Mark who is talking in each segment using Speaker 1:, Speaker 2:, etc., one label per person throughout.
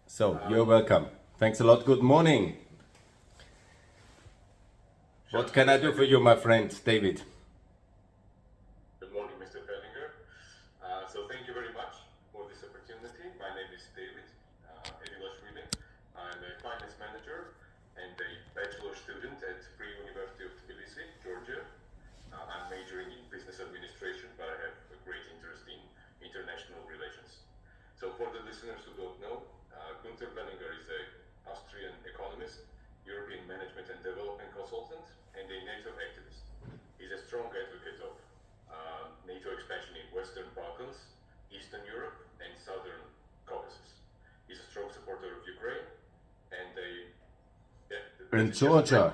Speaker 1: So, you're welcome. Thanks a lot. Good morning. What can I do for you, my friend David?
Speaker 2: Good morning, Mr. Fellinger. So thank you very much for this opportunity. My name is David Edilashvili. I'm a finance manager and a bachelor student at Free University of Tbilisi, Georgia. I'm majoring in business administration, but I have a great interest in international relations. So for the listeners who don't know, Günther Fellinger is an Austrian economist, European management and development consultant, and a NATO activist. He's a strong advocate of NATO expansion in Western Balkans, Eastern Europe, and Southern Caucasus. He's a strong supporter of Ukraine and
Speaker 1: And Georgia,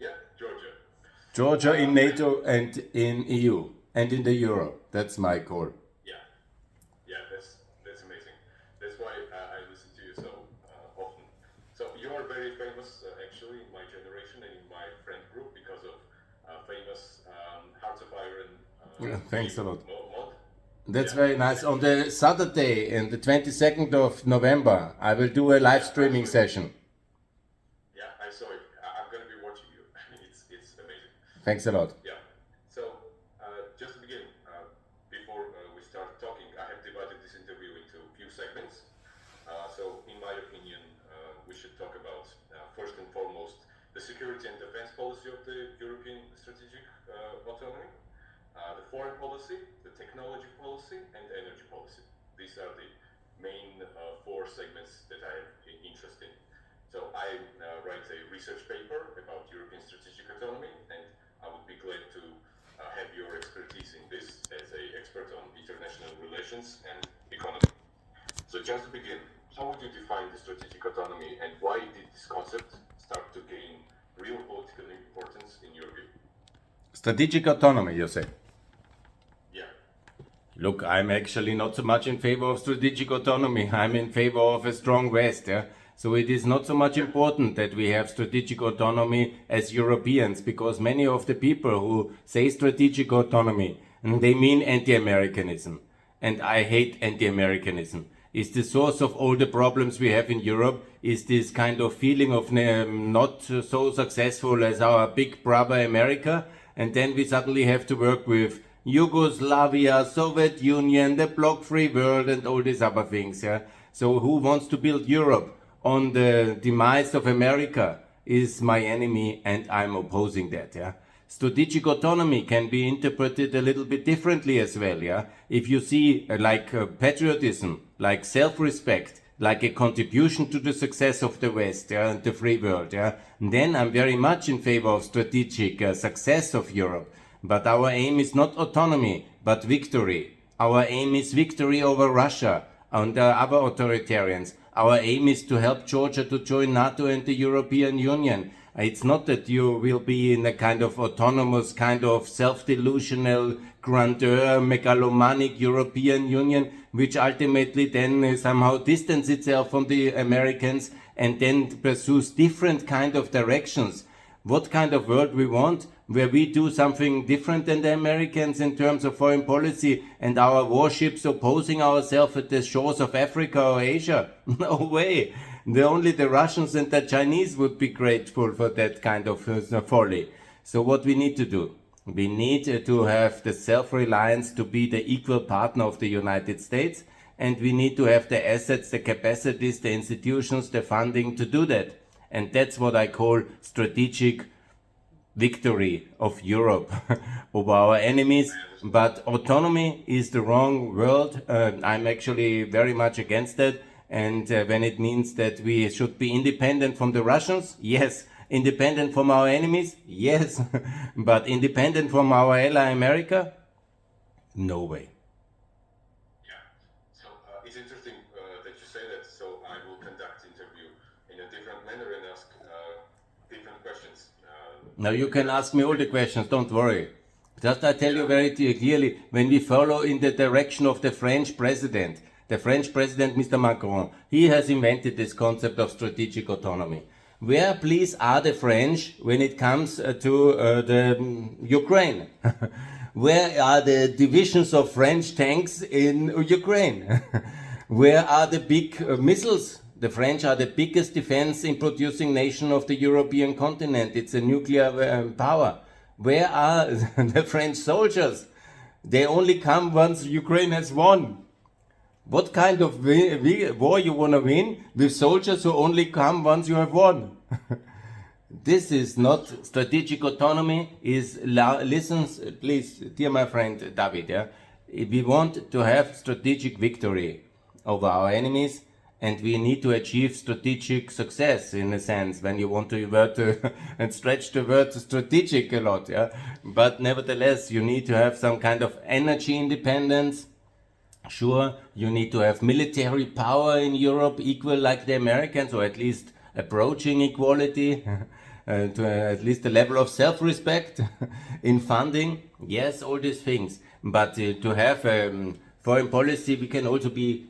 Speaker 2: Yeah, Georgia.
Speaker 1: Georgia in NATO and in EU and in the Euro. That's my goal.
Speaker 2: Yeah, that's amazing. That's why I listen to you so often. So you are very famous, actually, in my generation and in my friend group because of famous Hearts of Iron
Speaker 1: Thanks a lot.
Speaker 2: mod.
Speaker 1: That's very nice. On the Saturday, and the 22nd of November, I will do a live streaming session.
Speaker 2: Yeah, I saw it. I'm going to be watching you. It's amazing.
Speaker 1: Thanks a lot.
Speaker 2: Yeah. So just to begin, before we start talking, I have divided this interview into a few segments. So in my opinion, we should talk about, first and foremost, the security and defense policy of the European strategic autonomy, the foreign policy, the technology policy, and the energy policy. These are the main four segments that I have interest in. So I write a research paper about European strategic autonomy, and I would be glad to have your expertise in this as an expert on international relations and economy. So just to begin, how would you define the strategic autonomy, and why did this concept start to gain real political importance in your view?
Speaker 1: Strategic autonomy, you say?
Speaker 2: Yeah.
Speaker 1: Look, I'm actually not so much in favor of strategic autonomy. I'm in favor of a strong West. Yeah? So it is not so much important that we have strategic autonomy as Europeans, because many of the people who say strategic autonomy, they mean anti-Americanism. And I hate anti-Americanism. Is the source of all the problems we have in Europe is this kind of feeling of not so successful as our big brother America, and then we suddenly have to work with Yugoslavia, Soviet Union, the bloc-free world, and all these other things. Yeah? So who wants to build Europe on the demise of America is my enemy, and I'm opposing that. Yeah? Strategic autonomy can be interpreted a little bit differently as well. Yeah? If you see patriotism, like self-respect, like a contribution to the success of the West, yeah, and the free world, yeah, then I'm very much in favor of strategic success of Europe. But our aim is not autonomy, but victory. Our aim is victory over Russia and other authoritarians. Our aim is to help Georgia to join NATO and the European Union. It's not that you will be in a kind of autonomous, kind of self-delusional, grandeur, megalomaniac European Union, which ultimately then somehow distance itself from the Americans and then pursues different kind of directions. What kind of world we want, where we do something different than the Americans in terms of foreign policy and our warships opposing ourselves at the shores of Africa or Asia? No way. Only the Russians and the Chinese would be grateful for that kind of folly. So what we need to do? We need to have the self-reliance to be the equal partner of the United States, and we need to have the assets, the capacities, the institutions, the funding to do that. And that's what I call strategic victory of Europe over our enemies. But autonomy is the wrong word. I'm actually very much against that. And when it means that we should be independent from the Russians, yes. Independent from our enemies, yes. But independent from our ally America, no way.
Speaker 2: Yeah. So it's interesting that you say that. So I will conduct interview in a different manner and ask different questions.
Speaker 1: Now you can ask me all the questions, don't worry. Just I tell you very clearly, when we follow in the direction of the French president, Mr. Macron, he has invented this concept of strategic autonomy. Where, please, are the French when it comes to the Ukraine? Where are the divisions of French tanks in Ukraine? Where are the big missiles? The French are the biggest defense in producing nation of the European continent. It's a nuclear power. Where are the French soldiers? They only come once Ukraine has won. What kind of war you want to win with soldiers who only come once you have won? This is not strategic autonomy. Listens, please, dear my friend David. Yeah, we want to have strategic victory over our enemies, and we need to achieve strategic success in a sense. When you want to word and stretch the word strategic a lot, yeah. But nevertheless, you need to have some kind of energy independence. Sure, you need to have military power in Europe equal like the Americans, or at least approaching equality, to at least a level of self-respect in funding. Yes, all these things. But to have foreign policy, we can also be,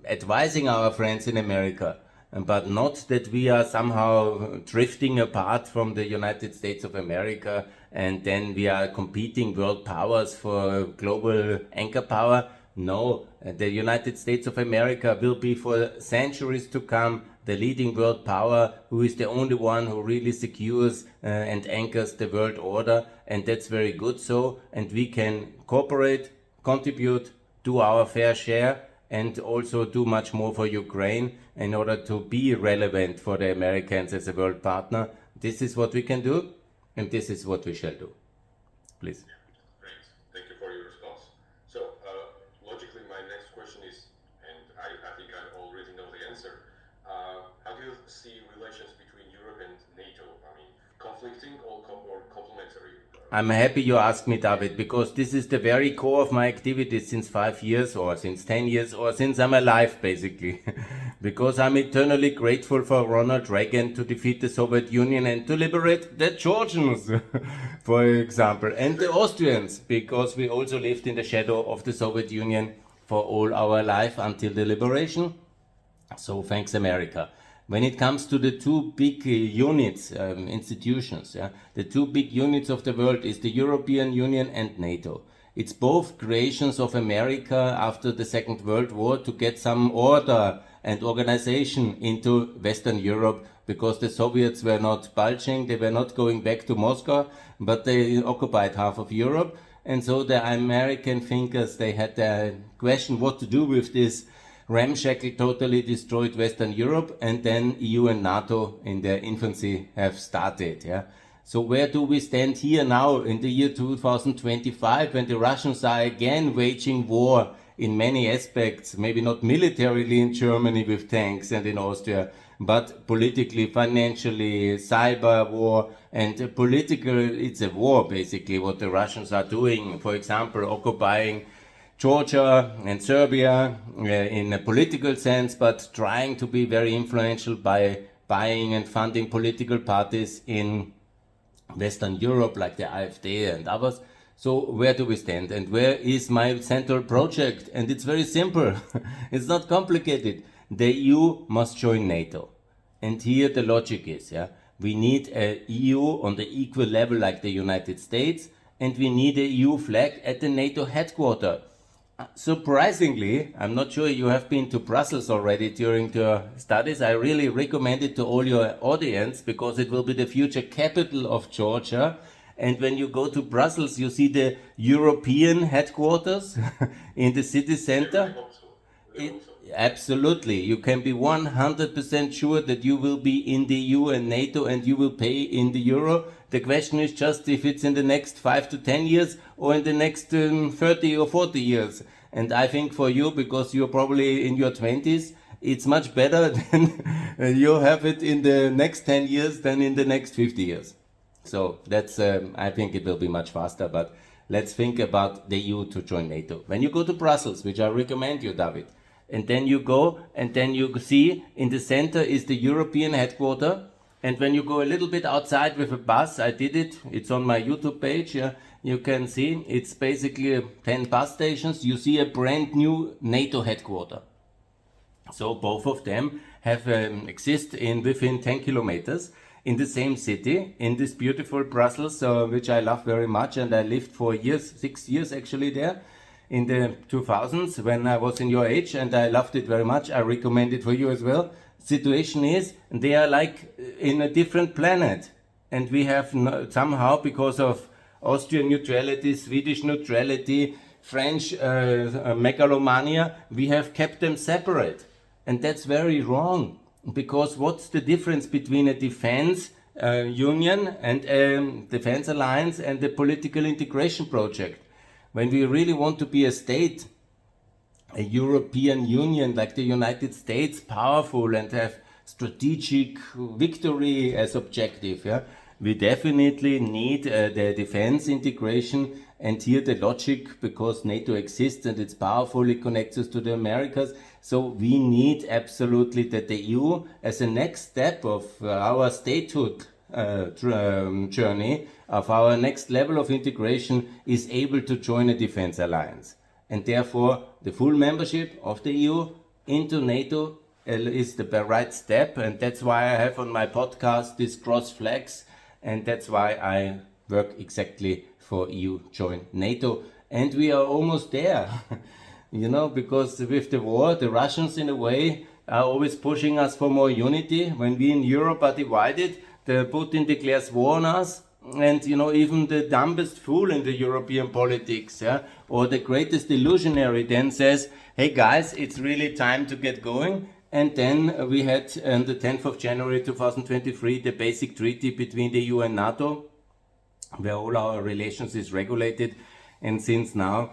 Speaker 1: advising our friends in America, but not that we are somehow drifting apart from the United States of America and then we are competing world powers for global anchor power. No, the United States of America will be for centuries to come the leading world power, who is the only one who really secures and anchors the world order, and that's very good so, and we can cooperate, contribute, do our fair share, and also do much more for Ukraine in order to be relevant for the Americans as a world partner. This is what we can do, and this is what we shall do. Please.
Speaker 2: Great. Thank you for your response. So, logically, my next question is, and I think I already know the answer, how do you see relations between Europe and NATO? I mean, conflicting or complementary?
Speaker 1: I'm happy you asked me, David, because this is the very core of my activities since 5 years or since 10 years or since I'm alive, basically. Because I'm eternally grateful for Ronald Reagan to defeat the Soviet Union and to liberate the Georgians, for example, and the Austrians, because we also lived in the shadow of the Soviet Union for all our life until the liberation. So thanks, America. When it comes to the two big units, institutions, yeah, the two big units of the world is the European Union and NATO. It's both creations of America after the Second World War to get some order and organization into Western Europe, because the Soviets were not bulging, they were not going back to Moscow, but they occupied half of Europe. And so the American thinkers, they had the question what to do with this ramshackle, totally destroyed Western Europe, and then EU and NATO in their infancy have started. Yeah. So where do we stand here now in the year 2025 when the Russians are again waging war in many aspects, maybe not militarily in Germany with tanks and in Austria, but politically, financially, cyber war, and political, it's a war basically what the Russians are doing. For example, occupying Georgia and Serbia in a political sense, but trying to be very influential by buying and funding political parties in Western Europe like the AfD and others. So where do we stand and where is my central project? And it's very simple. It's not complicated. The EU must join NATO. And here the logic is, yeah, we need a EU on the equal level like the United States, and we need a EU flag at the NATO headquarters. Surprisingly, I'm not sure you have been to Brussels already during your studies. I really recommend it to all your audience because it will be the future capital of Georgia. And when you go to Brussels, you see the European headquarters in the city center. Absolutely. You can be 100% sure that you will be in the EU and NATO and you will pay in the euro. The question is just if it's in the next 5 to 10 years or in the next 30 or 40 years. And I think for you, because you're probably in your 20s, it's much better than you have it in the next 10 years than in the next 50 years. So that's, I think it will be much faster, but let's think about the EU to join NATO. When you go to Brussels, which I recommend you, David, and then you go and then you see in the center is the European headquarters. And when you go a little bit outside with a bus, I did it, it's on my YouTube page, you can see, it's basically 10 bus stations, you see a brand new NATO headquarters. So both of them have exist within 10 kilometers in the same city, in this beautiful Brussels, which I love very much, and I lived for years, 6 years actually there. in the 2000s when I was in your age, and I loved it very much. I recommend it for you as well. Situation is, they are like in a different planet, and we have somehow, because of Austrian neutrality, Swedish neutrality, French megalomania, we have kept them separate. And that's very wrong, because what's the difference between a defense union and a defense alliance and the political integration project? When we really want to be a state, a European Union like the United States, powerful and have strategic victory as objective, yeah, we definitely need the defense integration. And here the logic, because NATO exists and it's powerful, it connects us to the Americas. So we need absolutely that the EU, as a next step of our statehood journey, of our next level of integration, is able to join a defense alliance. And therefore, the full membership of the EU into NATO is the right step. And that's why I have on my podcast this cross flags. And that's why I work exactly for EU join NATO. And we are almost there, you know, because with the war, the Russians in a way are always pushing us for more unity. When we in Europe are divided, the Putin declares war on us. And, you know, even the dumbest fool in the European politics, yeah, or the greatest illusionary then says, hey guys, it's really time to get going. And then we had on the 10th of January 2023 the basic treaty between the EU and NATO, where all our relations is regulated. And since now,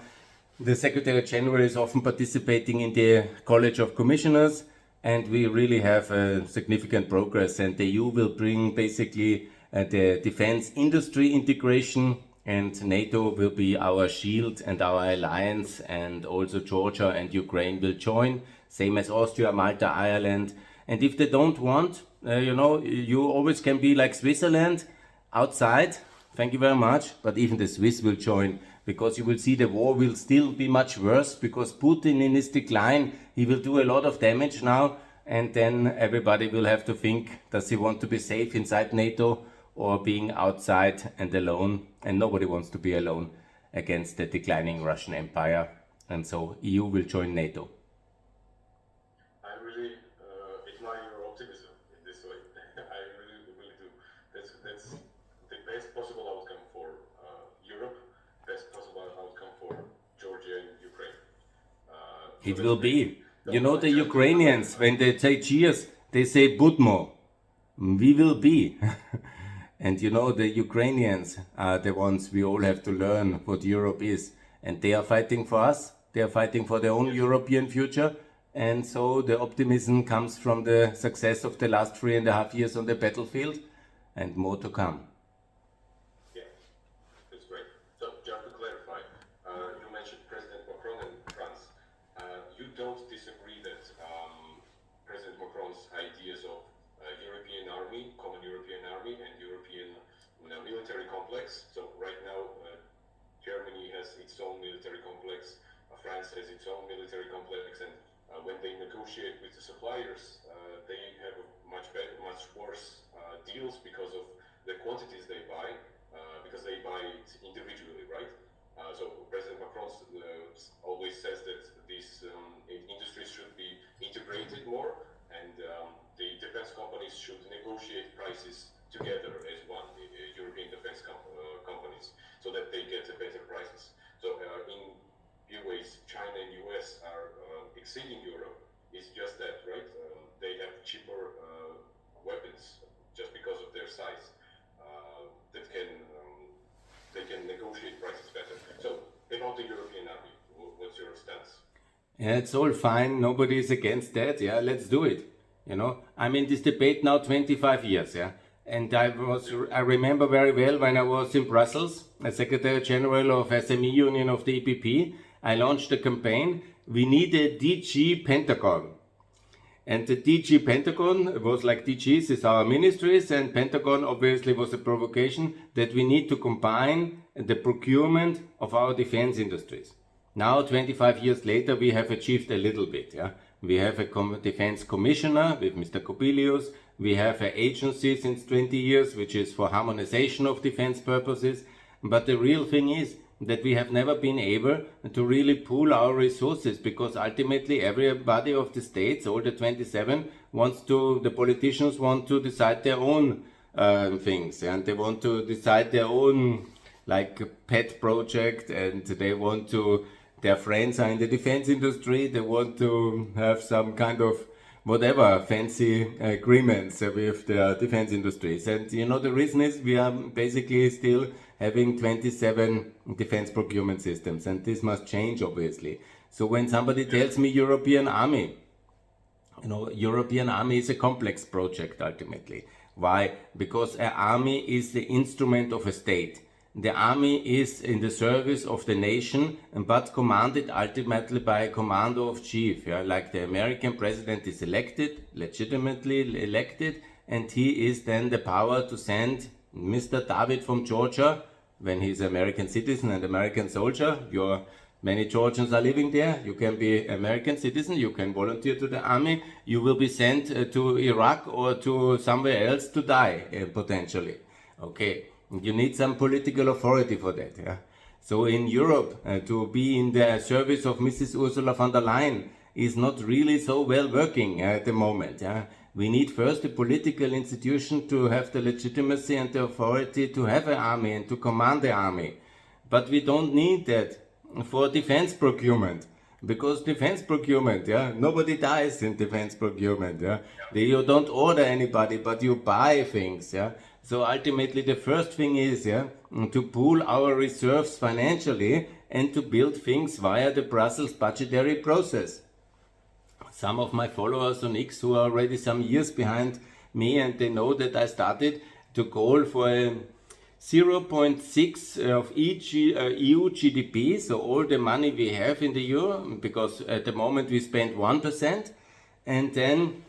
Speaker 1: the Secretary General is often participating in the College of Commissioners, and we really have significant progress. And the EU will bring basically the defense industry integration, and NATO will be our shield and our alliance, and also Georgia and Ukraine will join, same as Austria, Malta, Ireland. And if they don't want, you know, you always can be like Switzerland, outside. Thank you very much. But even the Swiss will join, because you will see the war will still be much worse, because Putin in his decline, he will do a lot of damage now. And then everybody will have to think, does he want to be safe inside NATO or being outside and alone? And nobody wants to be alone against the declining Russian Empire. And so EU will join NATO.
Speaker 2: I really admire your optimism in this way. I really, really do. That's the best possible outcome for Europe, best possible outcome for Georgia and Ukraine.
Speaker 1: It will be. You know, the Ukrainians, when they say cheers, they say Budmo. We will be. And you know, the Ukrainians are the ones we all have to learn what Europe is. And they are fighting for us. They are fighting for their own European future. And so the optimism comes from the success of the last 3.5 years on the battlefield, and more to come.
Speaker 2: Yeah, that's great. So just to clarify, you mentioned President Macron and France. You don't disagree that President Macron's ideas of European army, common European army, and European military complex. So right now, Germany has its own military complex, France has its own military complex, and when they negotiate with the suppliers, they have much worse deals because of the quantities they buy, because they buy it individually, right? So President Macron always says that these industries should be integrated more, and the defense companies should negotiate prices together as one, European defense companies, so that they get better prices. So in few ways, China and US are exceeding Europe. It's just that, right? They have cheaper weapons just because of their size that they can negotiate prices better. So about the European army, what's your stance?
Speaker 1: Yeah, it's all fine. Nobody is against that. Yeah, let's do it. You know, I'm in this debate now 25 years. Yeah. And I remember very well when I was in Brussels, as Secretary General of SME Union of the EPP, I launched a campaign. We need a DG Pentagon. And the DG Pentagon was like DGs is our ministries, and Pentagon obviously was a provocation that we need to combine the procurement of our defense industries. Now, 25 years later, we have achieved a little bit. Yeah, we have a defense commissioner with Mr. Kobilius. We have an agency since 20 years, which is for harmonization of defense purposes. But the real thing is, that we have never been able to really pool our resources, because ultimately everybody of the states, all the 27, the politicians want to decide their own things, and they want to decide their own like pet project, and their friends are in the defense industry, they want to have some kind of whatever fancy agreements with the defense industries. And the reason is we are basically still having 27 defense procurement systems, and this must change, obviously. So when somebody tells me European army, European army is a complex project ultimately. Why? Because an army is the instrument of a state. The army is in the service of the nation, but commanded ultimately by a commander of chief. Yeah? Like the American president is legitimately elected, and he is then the power to send Mr. David from Georgia, when he's an American citizen and American soldier. Many Georgians are living there. You can be American citizen, you can volunteer to the army, you will be sent to Iraq or to somewhere else to die, potentially. Okay. You need some political authority for that. Yeah? So in Europe, to be in the service of Mrs. Ursula von der Leyen is not really so well working at the moment. Yeah? We need first a political institution to have the legitimacy and the authority to have an army and to command the army. But we don't need that for defense procurement. Because defense procurement, nobody dies in defense procurement. You don't order anybody, but you buy things. So ultimately the first thing is to pool our reserves financially and to build things via the Brussels budgetary process. Some of my followers on X who are already some years behind me, and they know that I started to call for a 0.6 of each EU GDP, so all the money we have in the euro, because at the moment we spend 1%, and then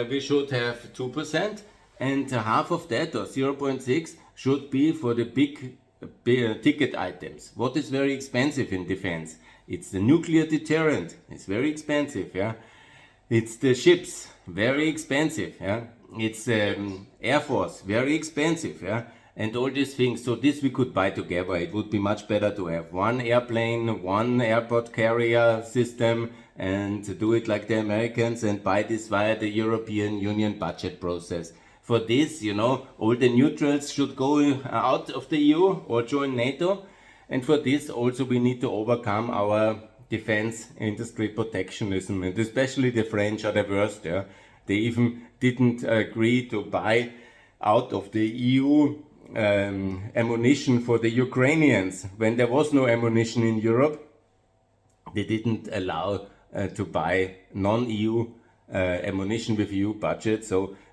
Speaker 1: we should have 2%. And half of that, or 0.6, should be for the big ticket items. What is very expensive in defense? It's the nuclear deterrent. It's very expensive. It's the ships, very expensive. It's Air Force, very expensive. And all these things. So this we could buy together. It would be much better to have one airplane, one airport carrier system, and do it like the Americans and buy this via the European Union budget process. For this, all the neutrals should go out of the EU or join NATO. And for this also we need to overcome our defense industry protectionism. And especially the French are the worst. They even didn't agree to buy out of the EU ammunition for the Ukrainians. When there was no ammunition in Europe, they didn't allow to buy non-EU ammunition with EU budget.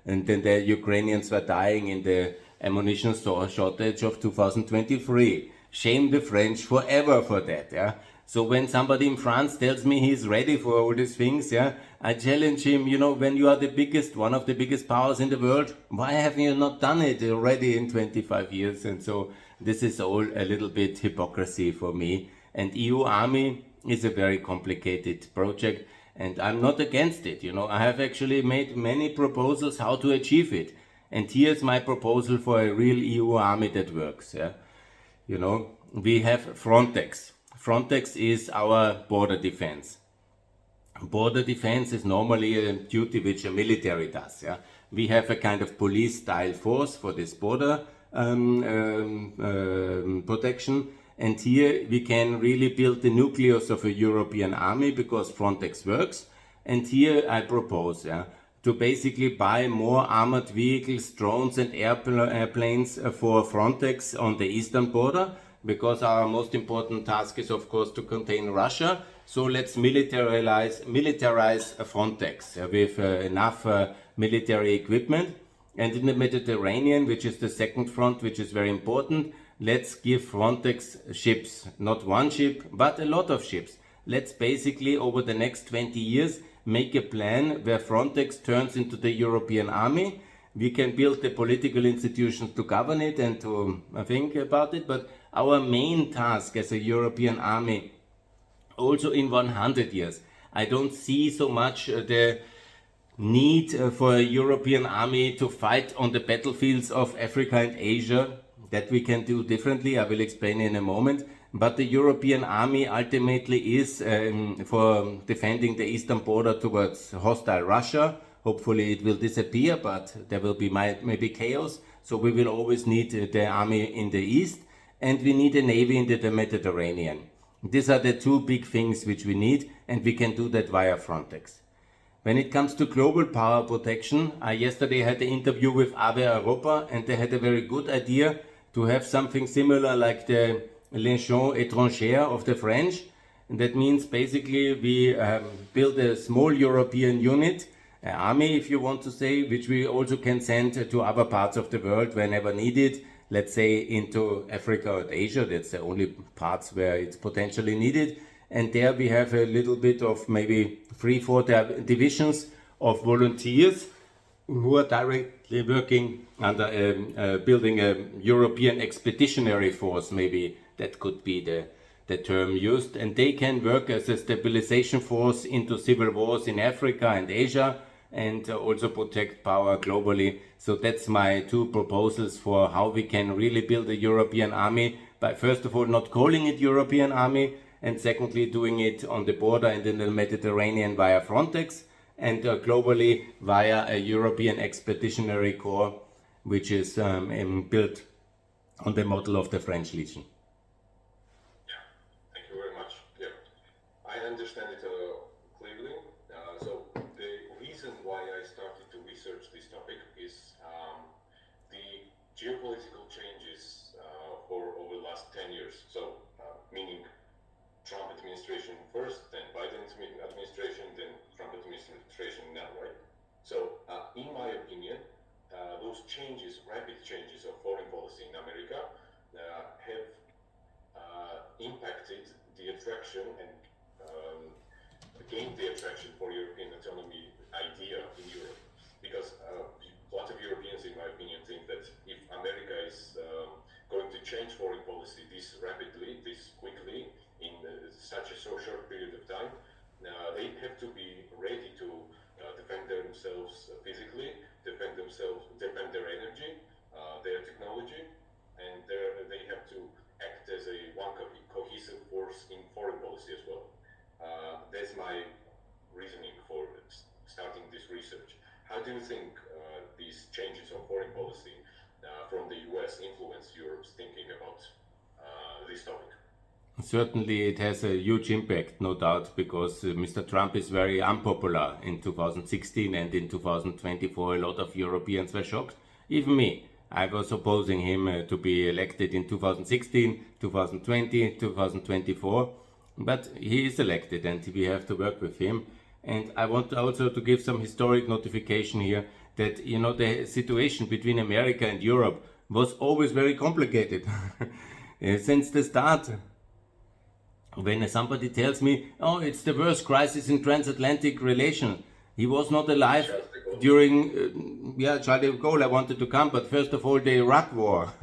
Speaker 1: And then the Ukrainians were dying in the ammunition shortage of 2023. Shame the French forever for that. So when somebody in France tells me he's ready for all these things, I challenge him, when you are one of the biggest powers in the world, why have you not done it already in 25 years? And so this is all a little bit hypocrisy for me. And EU army is a very complicated project. And I'm not against it, I have actually made many proposals how to achieve it. And here's my proposal for a real EU army that works. We have Frontex. Frontex is our border defense. Border defense is normally a duty which a military does. We have a kind of police-style force for this border protection. And here we can really build the nucleus of a European army because Frontex works. And here I propose to basically buy more armored vehicles, drones and airplanes for Frontex on the eastern border, because our most important task is of course to contain Russia. So let's militarize Frontex with enough military equipment. And in the Mediterranean, which is the second front, which is very important, let's give Frontex ships, not one ship, but a lot of ships. Let's basically, over the next 20 years, make a plan where Frontex turns into the European army. We can build the political institutions to govern it and to think about it, but our main task as a European army, also in 100 years, I don't see so much the need for a European army to fight on the battlefields of Africa and Asia. That we can do differently, I will explain in a moment. but the European army ultimately is for defending the eastern border towards hostile Russia. Hopefully it will disappear, but there will be maybe chaos. So we will always need the army in the east, and we need a navy in the Mediterranean. These are the two big things which we need, and we can do that via Frontex. When it comes to global power protection, I yesterday had an interview with Ave Europa, and they had a very good idea to have something similar like the Légion étrangère of the French. And that means basically we build a small European unit, an army if you want to say, which we also can send to other parts of the world whenever needed. Let's say into Africa or Asia, that's the only parts where it's potentially needed. And there we have a little bit of maybe 3-4 divisions of volunteers who are directly working under building a European expeditionary force, maybe that could be the term used. And they can work as a stabilization force into civil wars in Africa and Asia, and also protect power globally. So that's my two proposals for how we can really build a European army, by first of all not calling it European army, and secondly doing it on the border and in the Mediterranean via Frontex, and globally via a European Expeditionary Corps, which is built on the model of the French Legion.
Speaker 2: Yeah, thank you very much. Yeah, I understand it clearly. So the reason why I started to research this topic is the geopolitical changes for over the last 10 years. So meaning Trump administration first, then Biden administration, then Trump administration now, right? So in my opinion, those changes, rapid changes of foreign policy in America have impacted the attraction and gained the attraction for European autonomy idea in Europe. Because a lot of Europeans, in my opinion, think that if America is going to change foreign policy this rapidly, this quickly, in such a so short period of time, they have to be ready to defend themselves physically, defend their energy, their technology, and they have to act as a one cohesive force in foreign policy as well. That's my reasoning for starting this research. How do you think these changes of foreign policy from the US influence Europe's thinking about this topic?
Speaker 1: Certainly it has a huge impact, no doubt, because Mr. Trump is very unpopular in 2016, and in 2024 a lot of Europeans were shocked. Even me. I was opposing him to be elected in 2016, 2020, 2024, but he is elected and we have to work with him. And I want also to give some historic notification here that, you know, the situation between America and Europe was always very complicated. Since the start. When somebody tells me, oh, it's the worst crisis in transatlantic relation, he was not alive during, Charles de Gaulle, I wanted to come, but first of all, the Iraq War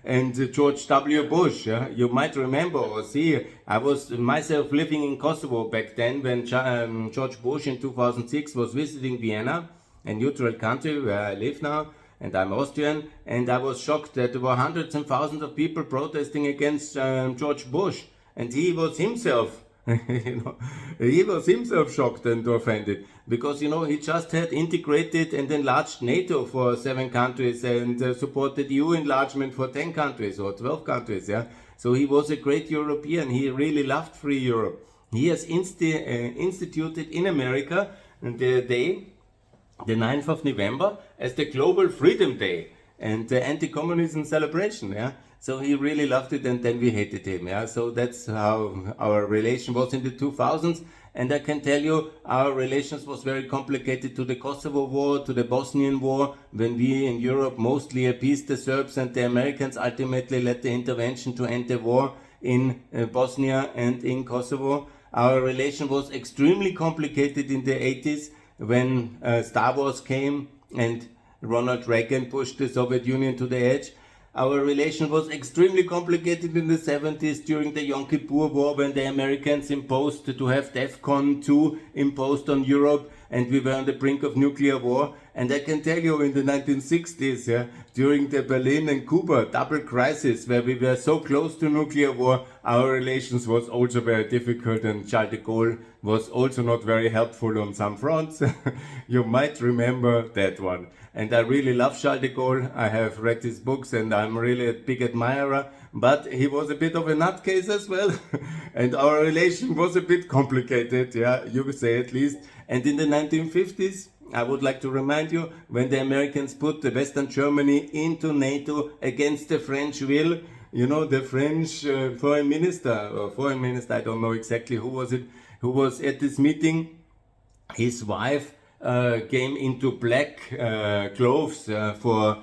Speaker 1: and George W. Bush. You might remember or see, I was myself living in Kosovo back then when George Bush in 2006 was visiting Vienna, a neutral country where I live now, and I'm Austrian, and I was shocked that there were hundreds and thousands of people protesting against George Bush. And he was himself, he was himself shocked and offended because, he just had integrated and enlarged NATO for 7 countries and supported EU enlargement for 10 countries or 12 countries. Yeah, so he was a great European. He really loved free Europe. He has instituted in America the day, the 9th of November, as the Global Freedom Day and the anti-communism celebration. Yeah. So he really loved it, and then we hated him. Yeah, so that's how our relation was in the 2000s. And I can tell you, our relations was very complicated to the Kosovo War, to the Bosnian War, when we in Europe mostly appeased the Serbs, and the Americans ultimately led the intervention to end the war in Bosnia and in Kosovo. Our relation was extremely complicated in the 80s when Star Wars came and Ronald Reagan pushed the Soviet Union to the edge. Our relation was extremely complicated in the 70s during the Yom Kippur War when the Americans imposed to have DEFCON 2 imposed on Europe, and we were on the brink of nuclear war. And I can tell you, in the 1960s, during the Berlin and Cuba double crisis, where we were so close to nuclear war, our relations was also very difficult, and Charles de Gaulle was also not very helpful on some fronts. You might remember that one. And I really love Charles de Gaulle. I have read his books and I'm really a big admirer, but he was a bit of a nutcase as well. And our relation was a bit complicated, yeah, you could say at least. And in the 1950s, I would like to remind you, when the Americans put the Western Germany into NATO against the French will, you know, the French foreign minister, I don't know exactly who was it, who was at this meeting. His wife came into black clothes for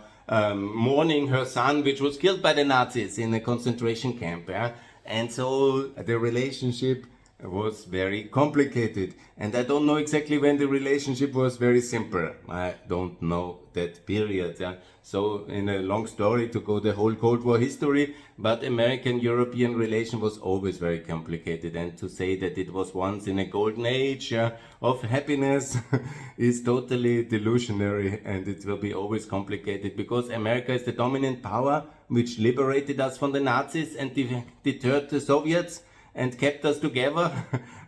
Speaker 1: mourning her son, which was killed by the Nazis in a concentration camp. Yeah? And so the relationship was very complicated. And I don't know exactly when the relationship was very simple. I don't know that period. Yeah? So in a long story to go the whole Cold War history, but American-European relation was always very complicated. And to say that it was once in a golden age of happiness is totally delusionary, and it will be always complicated, because America is the dominant power which liberated us from the Nazis and deterred the Soviets and kept us together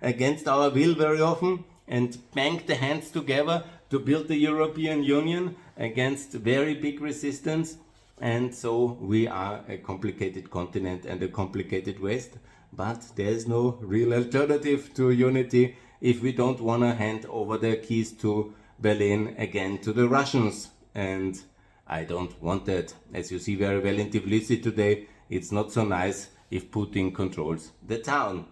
Speaker 1: against our will very often, and banged the hands together to build the European Union against very big resistance. And so we are a complicated continent and a complicated West, but there is no real alternative to unity if we don't want to hand over the keys to Berlin again to the Russians. And I don't want that. As you see very well in Tbilisi today, it's not so nice if Putin controls the town.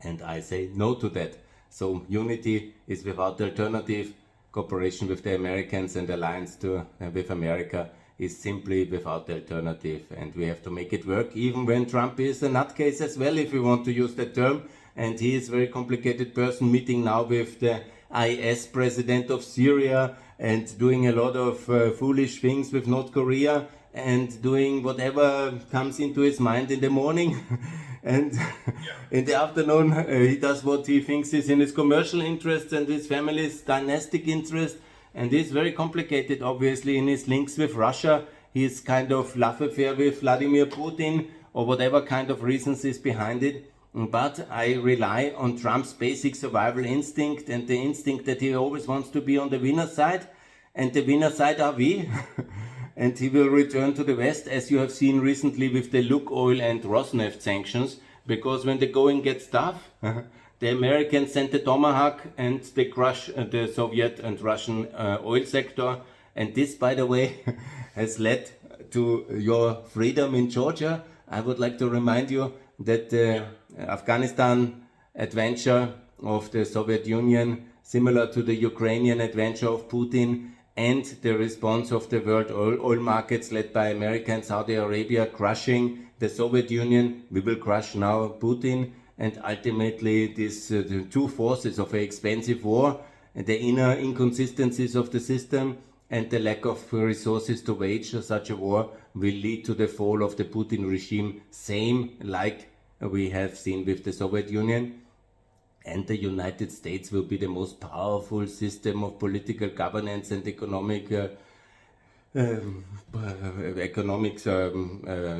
Speaker 1: And I say no to that. So unity is without alternative. Cooperation with the Americans and alliance with America is simply without alternative. And we have to make it work, even when Trump is a nutcase as well, if we want to use that term. And he is a very complicated person, meeting now with the IS president of Syria and doing a lot of foolish things with North Korea, and doing whatever comes into his mind in the morning. And in the afternoon, he does what he thinks is in his commercial interests and his family's dynastic interest. And he's very complicated, obviously, in his links with Russia. His kind of love affair with Vladimir Putin, or whatever kind of reasons is behind it. But I rely on Trump's basic survival instinct, and the instinct that he always wants to be on the winner's side. And the winner's side are we. And he will return to the West, as you have seen recently with the Lukoil and Rosneft sanctions, because when the going gets tough, the Americans send the Tomahawk and they crush the Soviet and Russian oil sector. And this, by the way, has led to your freedom in Georgia. I would like to remind you that the Afghanistan adventure of the Soviet Union, similar to the Ukrainian adventure of Putin, and the response of the world oil markets led by America and Saudi Arabia crushing the Soviet Union. We will crush now Putin, and ultimately these the two forces of an expensive war, and the inner inconsistencies of the system and the lack of resources to wage such a war will lead to the fall of the Putin regime, same like we have seen with the Soviet Union. And the United States will be the most powerful system of political governance and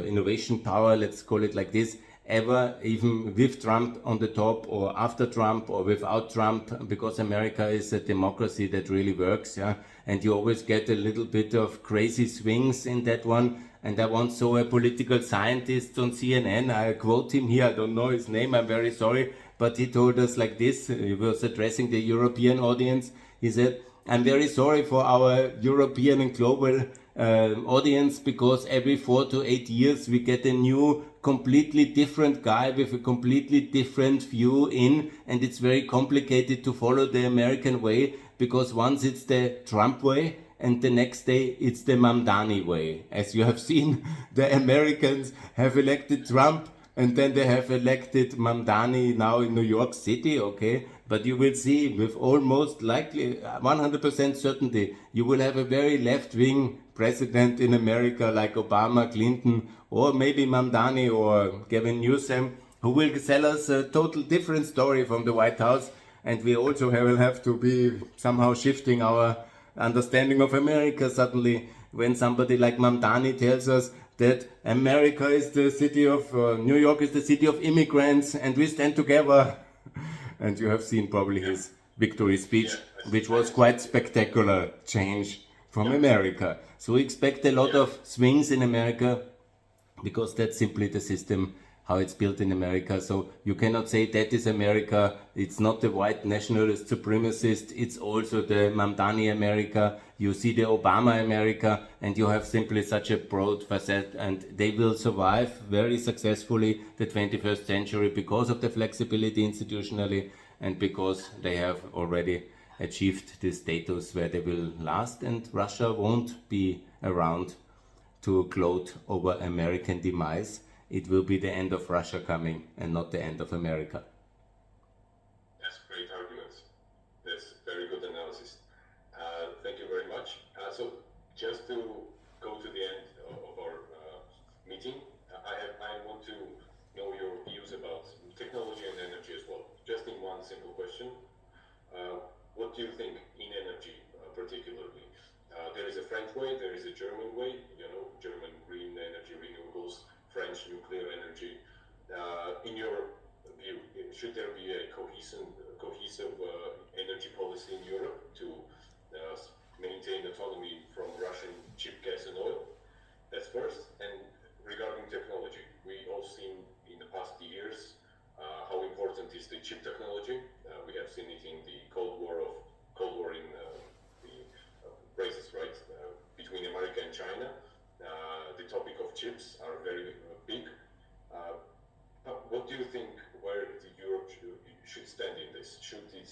Speaker 1: innovation power, let's call it like this, ever, even with Trump on the top or after Trump or without Trump, because America is a democracy that really works, yeah. And you always get a little bit of crazy swings in that one. And I once saw a political scientist on CNN, I quote him here, I don't know his name, I'm very sorry, but he told us like this, he was addressing the European audience, he said, I'm very sorry for our European and global audience, because every 4 to 8 years we get a new, completely different guy with a completely different view in, and it's very complicated to follow the American way, because once it's the Trump way, and the next day it's the Mamdani way. As you have seen, the Americans have elected Trump, and then they have elected Mamdani now in New York City, okay? But you will see with almost likely 100% certainty, you will have a very left-wing president in America like Obama, Clinton, or maybe Mamdani or Gavin Newsom, who will sell us a total different story from the White House, and we also will have to be somehow shifting our understanding of America suddenly when somebody like Mamdani tells us that America is the city of, New York is the city of immigrants and we stand together. And you have seen probably his victory speech, which was quite spectacular change from America. So we expect a lot of swings in America because that's simply the system how it's built in America. So you cannot say that is America. It's not the white nationalist supremacist. It's also the Mamdani America. You see the Obama America, and you have simply such a broad facet, and they will survive very successfully the 21st century because of the flexibility institutionally and because they have already achieved this status where they will last, and Russia won't be around to gloat over American demise. It will be the end of Russia coming and not the end of America.
Speaker 2: That's great arguments. That's very good analysis. Thank you very much. So just to go to the end of our meeting, I want to know your views about technology and energy as well. Just in one simple question, what do you think in energy particularly? There is a French way, there is a German way, German green energy, renewables, French nuclear energy. In your view, should there be a cohesive energy policy in Europe to maintain autonomy from Russian cheap gas and oil? That's first. And regarding technology, we all seen in the past years how important is the chip technology. We have seen it in the Cold War in the races, right, between America and China. The topic of chips are very big. What do you think where Europe should stand in this? Should it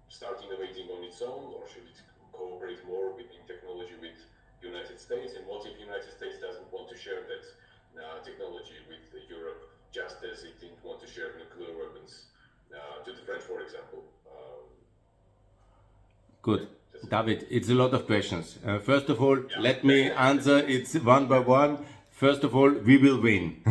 Speaker 2: start innovating on its own, or should it cooperate more in technology with the United States? And what if the United States doesn't want to share that technology with Europe, just as it didn't want to share nuclear weapons to the French, for example?
Speaker 1: Good. David, it's a lot of questions. First of all, let me answer it one by one. First of all, we will win.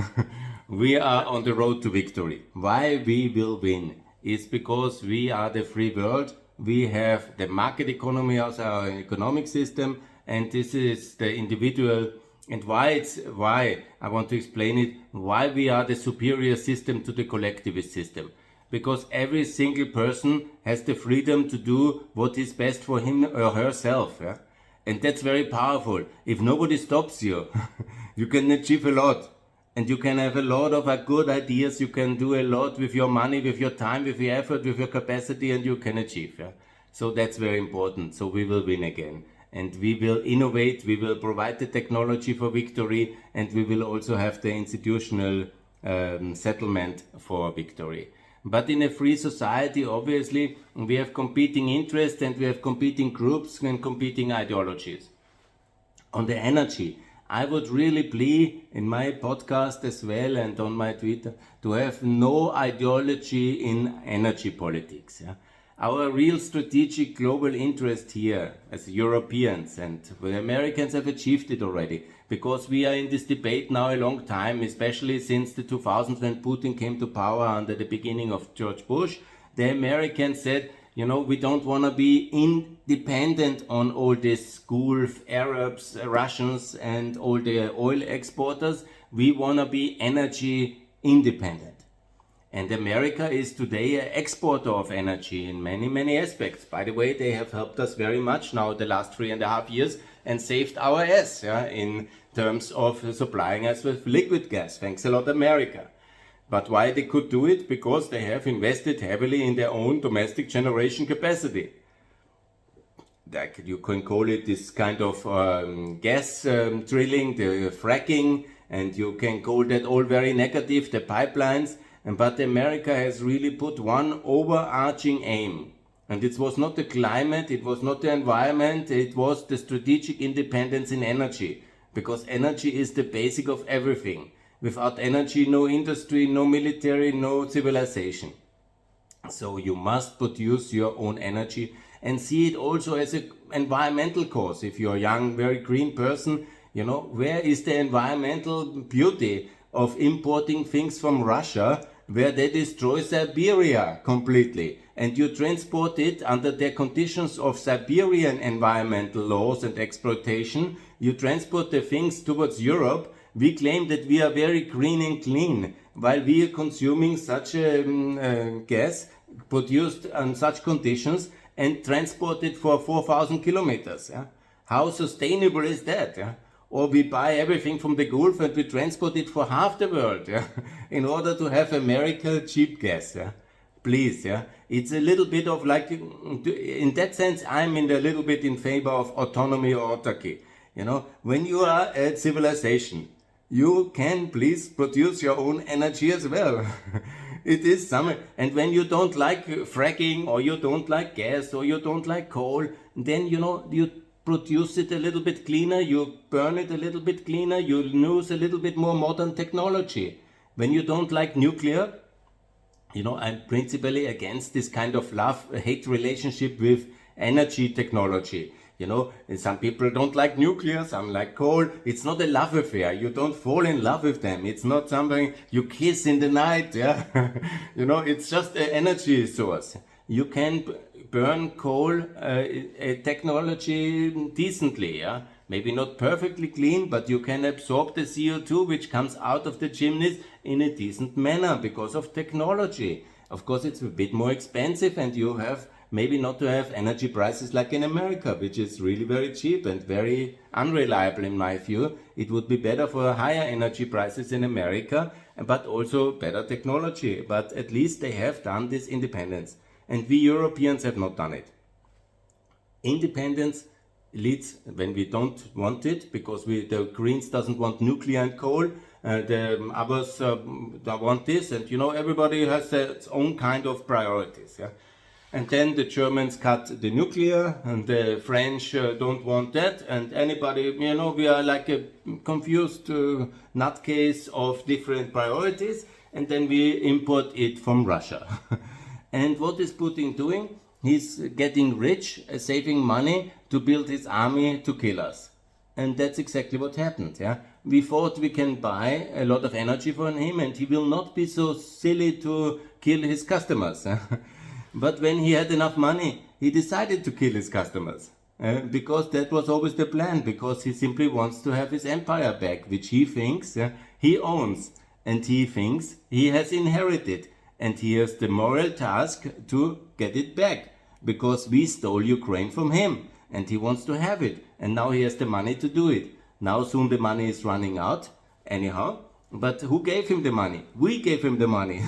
Speaker 1: We are on the road to victory. Why we will win? It's because we are the free world. We have the market economy as our economic system, and this is the individual. And why I want to explain it, why we are the superior system to the collectivist system. Because every single person has the freedom to do what is best for him or herself. Yeah? And that's very powerful. If nobody stops you, you can achieve a lot. And you can have a lot of good ideas. You can do a lot with your money, with your time, with your effort, with your capacity, and you can achieve. Yeah? So that's very important. So we will win again. And we will innovate, we will provide the technology for victory, and we will also have the institutional settlement for victory. But in a free society, obviously, we have competing interests and we have competing groups and competing ideologies. On the energy, I would really plea in my podcast as well and on my Twitter to have no ideology in energy politics. Yeah? Our real strategic global interest here as Europeans, and the Americans have achieved it already, because we are in this debate now a long time, especially since the 2000s when Putin came to power under the beginning of George Bush. The Americans said, we don't want to be independent on all these Gulf Arabs, Russians and all the oil exporters. We want to be energy independent. And America is today an exporter of energy in many, many aspects. By the way, they have helped us very much now the last 3.5 years and saved our ass in terms of supplying us with liquid gas. Thanks a lot, America. But why they could do it? Because they have invested heavily in their own domestic generation capacity. Like you can call it this kind of gas drilling, the fracking, and you can call that all very negative, the pipelines. But America has really put one overarching aim. And it was not the climate, it was not the environment, it was the strategic independence in energy. Because energy is the basic of everything. Without energy, no industry, no military, no civilization. So you must produce your own energy and see it also as an environmental cause. If you're a young, very green person, where is the environmental beauty of importing things from Russia where they destroy Siberia completely. And you transport it under the conditions of Siberian environmental laws and exploitation. You transport the things towards Europe. We claim that we are very green and clean, while we are consuming such a gas produced on such conditions and transported for 4,000 kilometers. Yeah? How sustainable is that? Yeah? Or we buy everything from the Gulf and we transport it for half the world, yeah? In order to have America cheap gas. Yeah? Please, yeah. It's a little bit of like, in that sense, I'm in a little bit in favor of autonomy or autarky. You know, when you are a civilization, you can please produce your own energy as well. It is summer. And when you don't like fracking, or you don't like gas, or you don't like coal, then you produce it a little bit cleaner, you burn it a little bit cleaner, you use a little bit more modern technology. When you don't like nuclear, I'm principally against this kind of love-hate relationship with energy technology. Some people don't like nuclear, some like coal. It's not a love affair. You don't fall in love with them. It's not something you kiss in the night. Yeah, it's just an energy source. You can burn coal technology decently. Yeah, maybe not perfectly clean, but you can absorb the CO2 which comes out of the chimneys in a decent manner because of technology. Of course, it's a bit more expensive, and you have maybe not to have energy prices like in America, which is really very cheap and very unreliable in my view. It would be better for higher energy prices in America, but also better technology. But at least they have done this independence. And we Europeans have not done it. Independence leads when we don't want it, because the Greens doesn't want nuclear and coal, the others want this, and everybody has its own kind of priorities. Yeah? And then the Germans cut the nuclear, and the French don't want that, and anybody, we are like a confused nutcase of different priorities, and then we import it from Russia. And what is Putin doing? He's getting rich, saving money to build his army to kill us. And that's exactly what happened. Yeah, we thought we can buy a lot of energy from him, and he will not be so silly to kill his customers. But when he had enough money, he decided to kill his customers. Because that was always the plan, because he simply wants to have his empire back, which he thinks he owns, and he thinks he has inherited, and he has the moral task to get it back, because we stole Ukraine from him, and he wants to have it, and now he has the money to do it. Now soon the money is running out, anyhow, but who gave him the money? We gave him the money.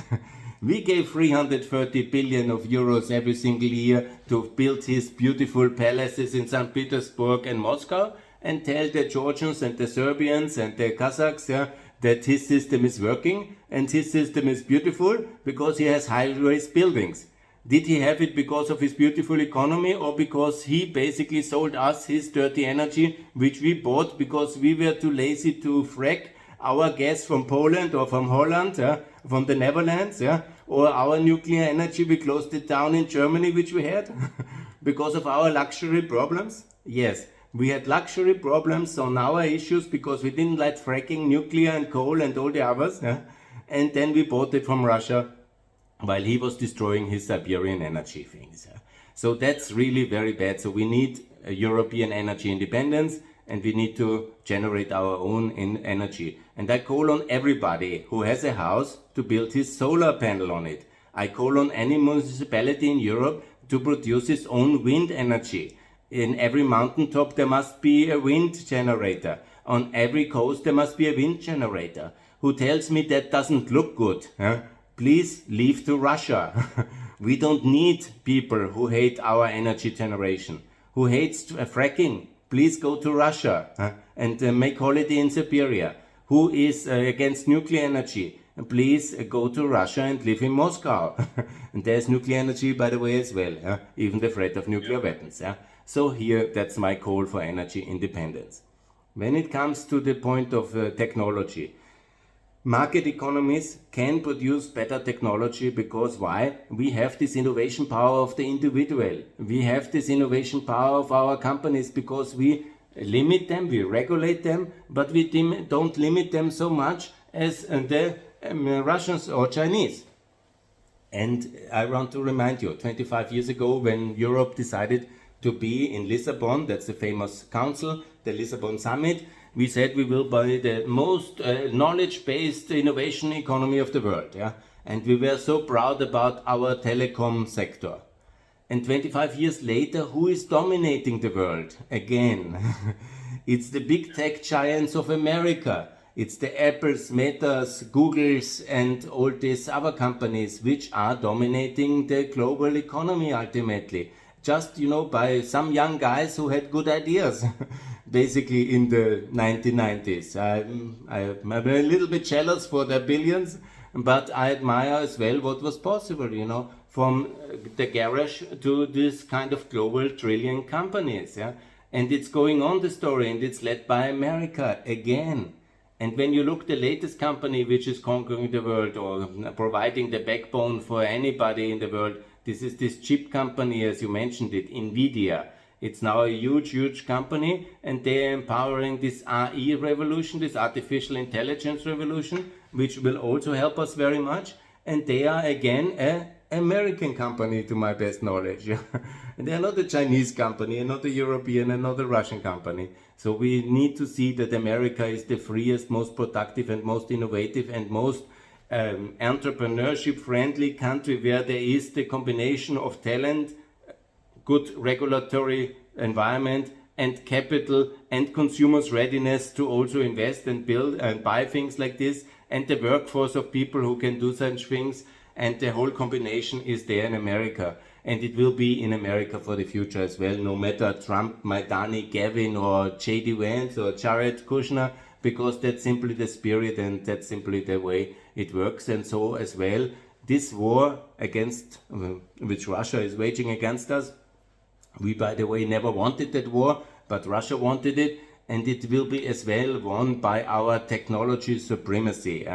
Speaker 1: We gave 330 billion of euros every single year to build his beautiful palaces in St. Petersburg and Moscow, and tell the Georgians and the Serbians and the Kazakhs that his system is working and his system is beautiful because he has high-rise buildings. Did he have it because of his beautiful economy, or because he basically sold us his dirty energy, which we bought because we were too lazy to frack our gas from Poland or from Holland, from the Netherlands, or our nuclear energy, we closed it down in Germany, which we had, because of our luxury problems? Yes, we had luxury problems on our issues because we didn't like fracking, nuclear and coal and all the others, and then we bought it from Russia while he was destroying his Siberian energy things. So that's really very bad. So we need a European energy independence, and we need to generate our own energy. And I call on everybody who has a house to build his solar panel on it. I call on any municipality in Europe to produce its own wind energy. In every mountaintop there must be a wind generator. On every coast there must be a wind generator. Who tells me that doesn't look good? Please leave to Russia. We don't need people who hate our energy generation, who hates fracking. Please go to Russia and make holiday in Siberia. Who is against nuclear energy? Please go to Russia and live in Moscow. And there's nuclear energy, by the way, as well. Even the threat of nuclear weapons. So here, that's my call for energy independence. When it comes to the point of technology, market economies can produce better technology because why? We have this innovation power of the individual. We have this innovation power of our companies because we limit them, we regulate them, but we don't limit them so much as the Russians or Chinese. And I want to remind you, 25 years ago, when Europe decided to be in Lisbon, that's the famous council, the Lisbon summit, we said we will buy the most knowledge-based innovation economy of the world. Yeah? And we were so proud about our telecom sector. And 25 years later, who is dominating the world? Again, it's the big tech giants of America. It's the Apples, Metas, Googles, and all these other companies which are dominating the global economy ultimately. Just, by some young guys who had good ideas, basically in the 1990s. I'm a little bit jealous for their billions, but I admire as well what was possible, from the garage to this kind of global trillion companies. Yeah? And it's going on, the story, and it's led by America again. And when you look the latest company which is conquering the world or providing the backbone for anybody in the world, this is this chip company, as you mentioned it, Nvidia. It's now a huge, huge company, and they're empowering this AI revolution, this artificial intelligence revolution, which will also help us very much. And they are again an American company, to my best knowledge. And they are not a Chinese company, and not a European, and not a Russian company. So we need to see that America is the freest, most productive, and most innovative, and most entrepreneurship-friendly country, where there is the combination of talent, good regulatory environment, and capital, and consumers' readiness to also invest and build and buy things like this, and the workforce of people who can do such things, and the whole combination is there in America. And it will be in America for the future as well, no matter Trump, Maidani, Gavin, or J.D. Vance, or Jared Kushner, because that's simply the spirit and that's simply the way it works. And so as well, this war against, which Russia is waging against us, we, by the way, never wanted that war, but Russia wanted it, and it will be as well won by our technology supremacy,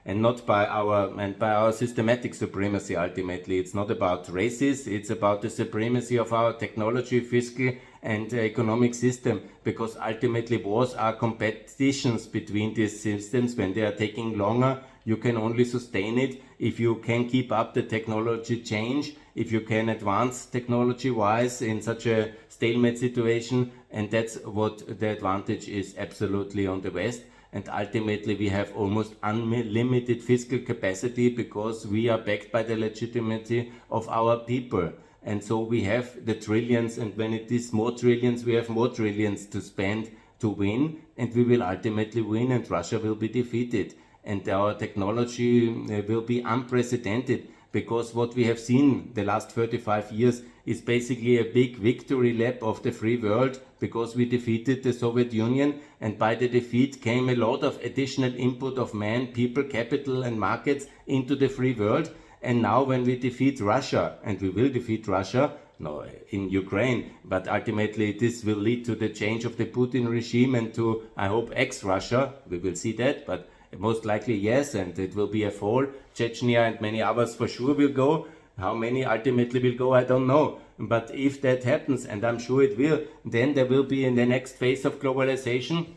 Speaker 1: and not by our systematic supremacy. Ultimately, it's not about races; it's about the supremacy of our technology, fiscal, and economic system. Because ultimately, wars are competitions between these systems. When they are taking longer, you can only sustain it if you can keep up the technology change, if you can advance technology-wise in such a stalemate situation, and that's what the advantage is absolutely on the West. And ultimately we have almost unlimited fiscal capacity because we are backed by the legitimacy of our people. And so we have the trillions, and when it is more trillions, we have more trillions to spend to win, and we will ultimately win, and Russia will be defeated. And our technology will be unprecedented, because what we have seen the last 35 years is basically a big victory lap of the free world, because we defeated the Soviet Union, and by the defeat came a lot of additional input of man, people, capital and markets into the free world. And now when we defeat Russia, and we will defeat Russia, no, in Ukraine, but ultimately this will lead to the change of the Putin regime and to, I hope, ex-Russia. We will see that, but most likely yes, and it will be a fall. Chechnya and many others for sure will go. How many ultimately will go, I don't know. But if that happens, and I'm sure it will, then there will be in the next phase of globalization.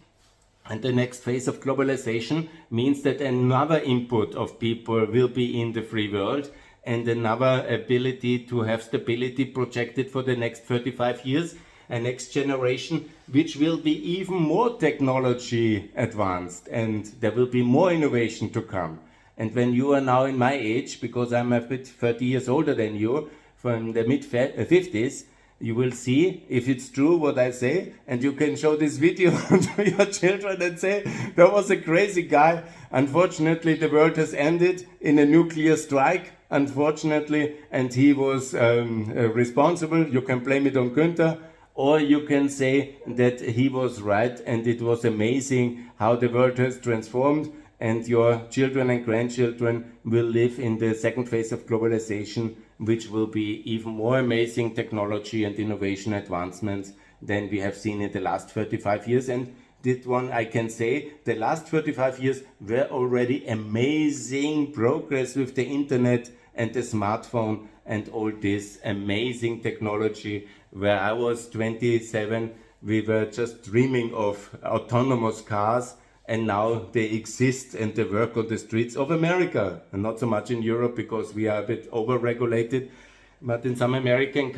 Speaker 1: And the next phase of globalization means that another input of people will be in the free world, and another ability to have stability projected for the next 35 years, a next generation which will be even more technology advanced, and there will be more innovation to come. And when you are now in my age, because I'm a bit 30 years older than you, from the mid-50s, you will see if it's true what I say, and you can show this video to your children and say, there was a crazy guy. Unfortunately, the world has ended in a nuclear strike, unfortunately, and he was responsible. You can blame it on Günther, or you can say that he was right, and it was amazing how the world has transformed, and your children and grandchildren will live in the second phase of globalization, which will be even more amazing technology and innovation advancements than we have seen in the last 35 years. And this one I can say, the last 35 years were already amazing progress with the internet and the smartphone and all this amazing technology. Where I was 27, we were just dreaming of autonomous cars and now they exist and they work on the streets of America, and not so much in Europe because we are a bit over-regulated. But in some American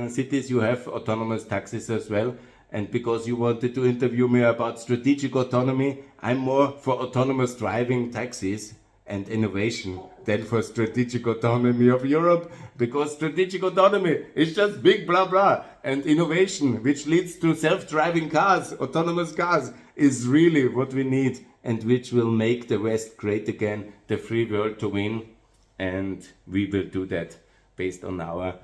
Speaker 1: cities you have autonomous taxis as well. And because you wanted to interview me about strategic autonomy, I'm more for autonomous driving taxis and innovation than for strategic autonomy of Europe, because strategic autonomy is just big blah blah, and innovation, which leads to self-driving cars, autonomous cars, is really what we need, and which will make the West great again, the free world to win. And we will do that based on our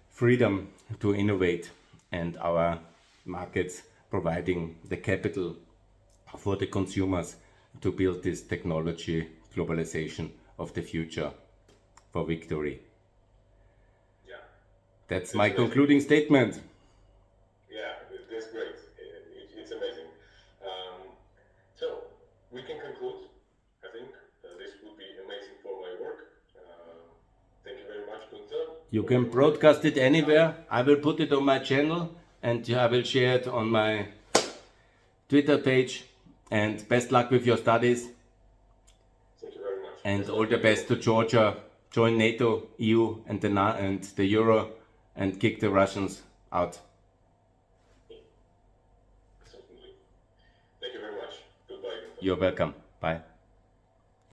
Speaker 1: freedom to innovate and our markets providing the capital for the consumers to build this technology globalization of the future for victory.
Speaker 2: Yeah.
Speaker 1: That's my concluding statement.
Speaker 2: Yeah, that's great. It's amazing. So we can conclude. I think this would be amazing for my work. Thank you very much, Gunther.
Speaker 1: You can broadcast it anywhere. I will put it on my channel and I will share it on my Twitter page. And best luck with your studies.
Speaker 2: Thank you very much.
Speaker 1: And all the best to Georgia. Join NATO, EU and the Euro and kick the Russians out.
Speaker 2: Certainly. Thank you very much. Goodbye, Gunther.
Speaker 1: You're welcome. Bye.